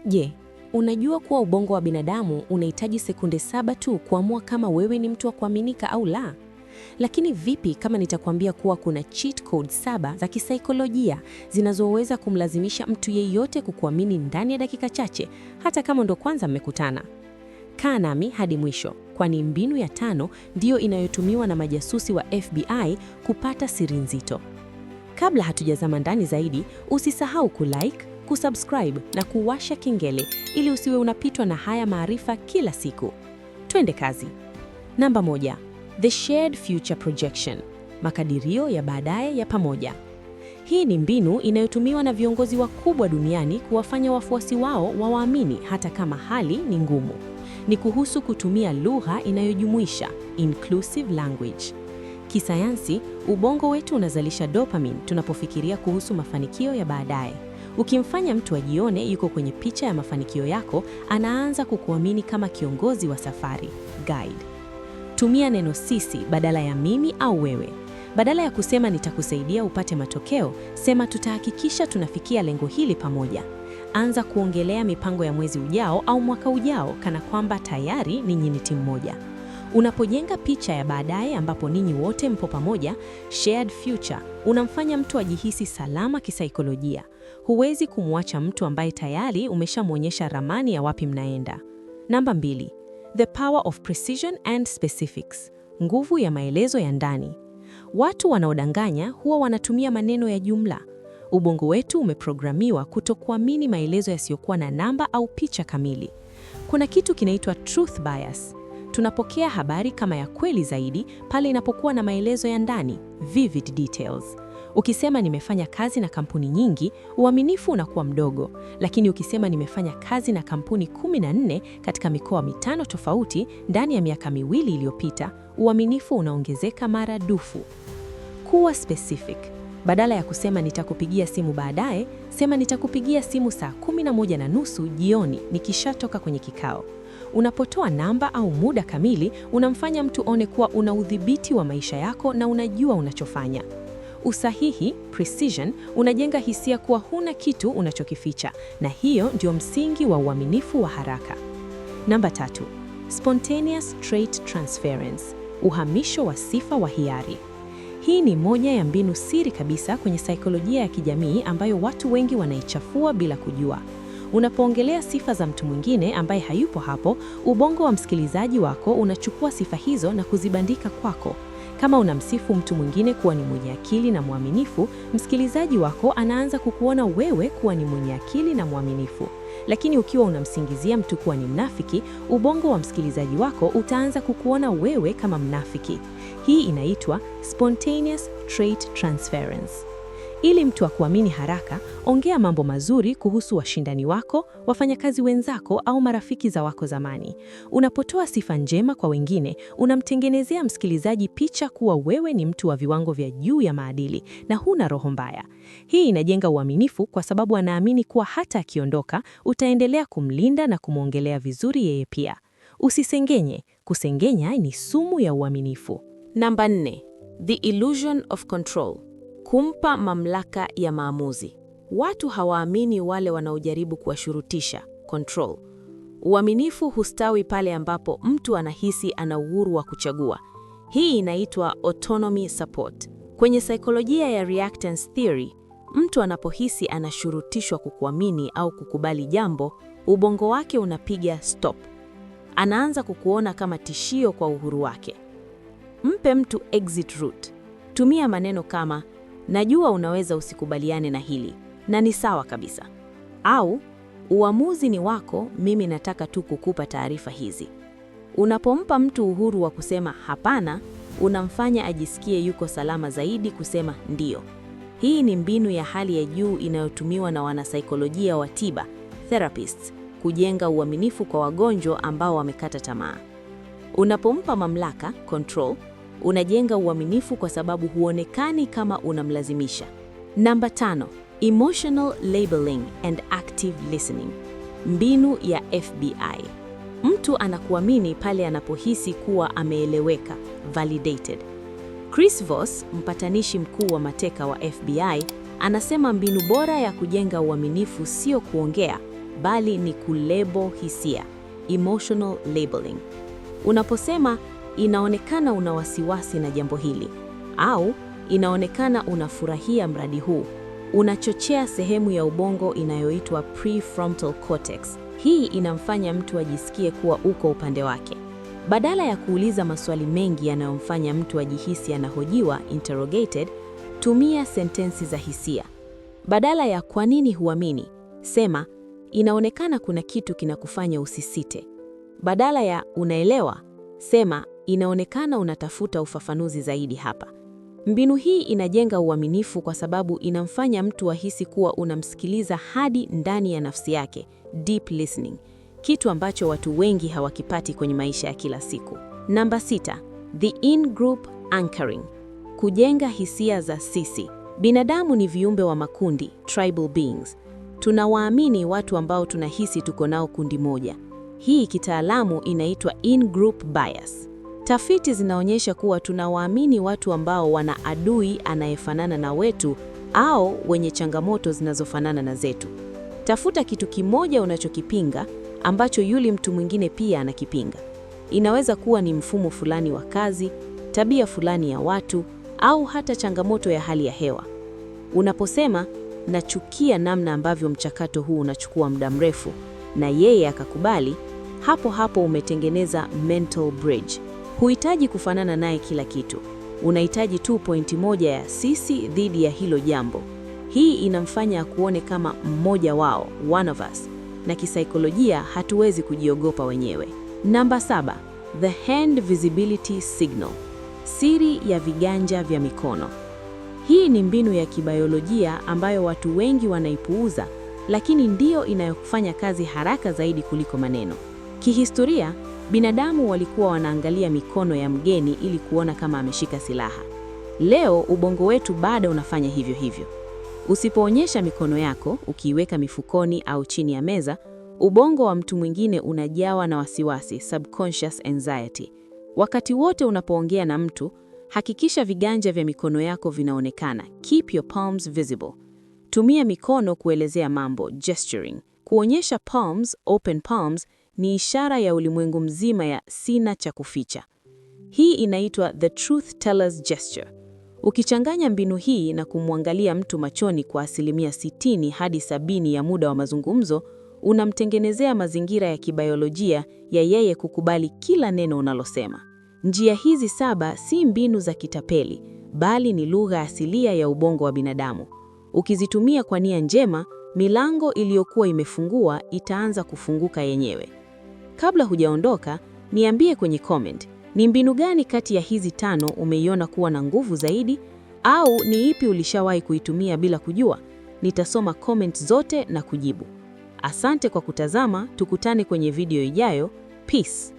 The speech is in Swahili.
Je, unajua kuwa ubongo wa binadamu unahitaji sekunde 7 tu kuamua kama wewe ni mtu wa kuaminika au la? Lakini vipi kama nitakwambia kuwa kuna cheat code 7 za kisaikolojia zinazoweza kumlazimisha mtu yeyote kukuamini ndani ya dakika chache, hata kama ndo kwanza mmekutana? Kaa nami hadi mwisho, kwani mbinu ya 5 ndiyo inayotumiwa na majasusi wa FBI kupata siri nzito. Kabla hatujazama ndani zaidi, usisahau kulike, kusubscribe na kuwasha kengele ili usiwe unapitwa na haya maarifa kila siku. Twende kazi. Namba 1. The Shared Future Projection, makadirio ya baadaye ya pamoja. Hii ni mbinu inayotumiwa na viongozi wakubwa duniani kuwafanya wafuasi wao wawaamini hata kama hali ni ngumu. Ni kuhusu kutumia lugha inayojumuisha, inclusive language. Kisayansi, ubongo wetu unazalisha dopamine tunapofikiria kuhusu mafanikio ya baadaye. Ukimfanya mtu ajione yuko kwenye picha ya mafanikio yako, anaanza kukuamini kama kiongozi wa safari, guide. Tumia neno sisi badala ya mimi au wewe. Badala ya kusema nitakusaidia upate matokeo, sema tutahakikisha tunafikia lengo hili pamoja. Anza kuongelea mipango ya mwezi ujao au mwaka ujao kana kwamba tayari ninyi ni timu moja. Unapojenga picha ya baadaye ambapo ninyi wote mpo pamoja, shared future, unamfanya mtu ajihisi salama kisaikolojia. Huwezi kumwacha mtu ambaye tayari umeshamwonyesha ramani ya wapi mnaenda. Namba 2. The power of precision and specifics, nguvu ya maelezo ya ndani. Watu wanaodanganya huwa wanatumia maneno ya jumla. Ubongo wetu umeprogramiwa kutokuamini maelezo yasiyokuwa na namba au picha kamili. Kuna kitu kinaitwa truth bias. Tunapokea habari kama ya kweli zaidi pale inapokuwa na maelezo ya ndani, vivid details. Ukisema nimefanya kazi na kampuni nyingi, uaminifu unakuwa mdogo, lakini ukisema nimefanya kazi na kampuni 14 katika mikoa 5 tofauti ndani ya miaka 2 iliyopita, uaminifu unaongezeka maradufu. Kuwa specific. Badala ya kusema nitakupigia simu baadaye, sema nitakupigia simu saa 11:30 jioni nikishatoka kwenye kikao. Unapotoa namba au muda kamili, unamfanya mtu one kuwa una udhibiti wa maisha yako na unajua unachofanya. Usahihi, precision, unajenga hisia kuwa huna kitu unachokificha, na hiyo ndio msingi wa uaminifu wa haraka. Namba 3. Spontaneous trait transference, uhamisho wa sifa wa hiari. Hii ni moja ya mbinu siri kabisa kwenye saikolojia ya kijamii ambayo watu wengi wanaichafua bila kujua. Unapoongelea sifa za mtu mwingine ambaye hayupo hapo, ubongo wa msikilizaji wako unachukua sifa hizo na kuzibandika kwako. Kama unamsifu mtu mwingine kuwa ni mwenye akili na mwaminifu, msikilizaji wako anaanza kukuona wewe kuwa ni mwenye akili na mwaminifu. Lakini ukiwa unamsingizia mtu kuwa ni mnafiki, ubongo wa msikilizaji wako utaanza kukuona wewe kama mnafiki. Hii inaitwa spontaneous trait transference. Ili mtu akuamini haraka, ongea mambo mazuri kuhusu washindani wako, wafanyakazi wenzako au marafiki za wako zamani. Unapotoa sifa njema kwa wengine, unamtengenezea msikilizaji picha kuwa wewe ni mtu wa viwango vya juu ya maadili na huna roho mbaya. Hii inajenga uaminifu kwa sababu anaamini kuwa hata akiondoka, utaendelea kumlinda na kumwongelea vizuri yeye pia. Usisengenye. Kusengenya ni sumu ya uaminifu. Namba 4. The illusion of control, kumpa mamlaka ya maamuzi. Watu hawaamini wale wanaojaribu kuwashurutisha, control. Uaminifu hustawi pale ambapo mtu anahisi ana uhuru wa kuchagua. Hii inaitwa autonomy support. Kwenye saikolojia ya reactance theory, mtu anapohisi anashurutishwa kukuamini au kukubali jambo, ubongo wake unapiga stop. Anaanza kukuona kama tishio kwa uhuru wake. Mpe mtu exit route. Tumia maneno kama najua unaweza usikubaliane na hili, na ni sawa kabisa. Au, uamuzi ni wako, mimi nataka tu kukupa taarifa hizi. Unapompa mtu uhuru wa kusema hapana, unamfanya ajisikie yuko salama zaidi kusema ndio. Hii ni mbinu ya hali ya juu inayotumiwa na wanasaikolojia wa tiba, therapists, kujenga uaminifu kwa wagonjwa ambao wamekata tamaa. Unapompa mamlaka, control, unajenga uaminifu kwa sababu huonekani kama unamlazimisha. Namba 5. Emotional labeling and active listening, mbinu ya FBI. Mtu anakuamini pale anapohisi kuwa ameeleweka, validated. Chris Voss, mpatanishi mkuu wa mateka wa FBI, anasema mbinu bora ya kujenga uaminifu sio kuongea, bali ni kulebo hisia, emotional labeling. Unaposema inaonekana una wasiwasi na jambo hili au inaonekana unafurahia mradi huu, unachochea sehemu ya ubongo inayoitwa prefrontal cortex. Hii inamfanya mtu ajisikie kuwa uko upande wake. Badala ya kuuliza maswali mengi yanayomfanya mtu ajihisi anahojiwa, interrogated, tumia sentensi za hisia. Badala ya kwa nini huamini, sema inaonekana kuna kitu kinakufanya usisite. Badala ya unaelewa, sema inaonekana unatafuta ufafanuzi zaidi hapa. Mbinu hii inajenga uaminifu kwa sababu inamfanya mtu ahisi kuwa unamsikiliza hadi ndani ya nafsi yake, deep listening, kitu ambacho watu wengi hawakipati kwenye maisha ya kila siku. Namba 6, the in-group anchoring, kujenga hisia za sisi. Binadamu ni viumbe wa makundi, tribal beings. Tunawaamini watu ambao tunahisi tuko nao kundi moja. Hii kitaalamu inaitwa in-group bias. Tafiti zinaonyesha kuwa tunawaamini watu ambao wana adui anayefanana na wetu au wenye changamoto zinazofanana na zetu. Tafuta kitu kimoja unachokipinga ambacho yule mtu mwingine pia anakipinga. Inaweza kuwa ni mfumo fulani wa kazi, tabia fulani ya watu au hata changamoto ya hali ya hewa. Unaposema nachukia namna ambavyo mchakato huu unachukua muda mrefu na yeye akakubali, hapo hapo umetengeneza mental bridge. Huhitaji kufanana naye kila kitu. Unahitaji tu pointi moja ya sisi dhidi ya hilo jambo. Hii inamfanya akuone kama mmoja wao, one of us. Na kisaikolojia hatuwezi kujiogopa wenyewe. Namba 7, the hand visibility signal. Siri ya viganja vya mikono. Hii ni mbinu ya kibiolojia ambayo watu wengi wanaipuuza, lakini ndiyo inayofanya kazi haraka zaidi kuliko maneno. Kihistoria, binadamu walikuwa wanaangalia mikono ya mgeni ili kuona kama ameshika silaha. Leo ubongo wetu bado unafanya hivyo hivyo. Usipoonyesha mikono yako, ukiiweka mifukoni au chini ya meza, ubongo wa mtu mwingine unajawa na wasiwasi, subconscious anxiety. Wakati wote unapoongea na mtu, hakikisha viganja vya mikono yako vinaonekana. Keep your palms visible. Tumia mikono kuelezea mambo, gesturing. Kuonyesha palms, open palms, ni ishara ya ulimwengu mzima ya sina cha kuficha. Hii inaitwa the truth teller's gesture. Ukichanganya mbinu hii na kumwangalia mtu machoni kwa 60 hadi 70 ya muda wa mazungumzo, unamtengenezea mazingira ya kibiolojia ya yeye kukubali kila neno unalosema. Njia hizi 7 si mbinu za kitapeli, bali ni lugha asilia ya ubongo wa binadamu. Ukizitumia kwa nia njema, milango iliyokuwa imefungua itaanza kufunguka yenyewe. Kabla hujaondoka, niambie kwenye comment, ni mbinu gani kati ya hizi 5 umeiona kuwa na nguvu zaidi, au ni ipi ulishawahi kuitumia bila kujua? Nitasoma comment zote na kujibu. Asante kwa kutazama, tukutane kwenye video ijayo. Peace.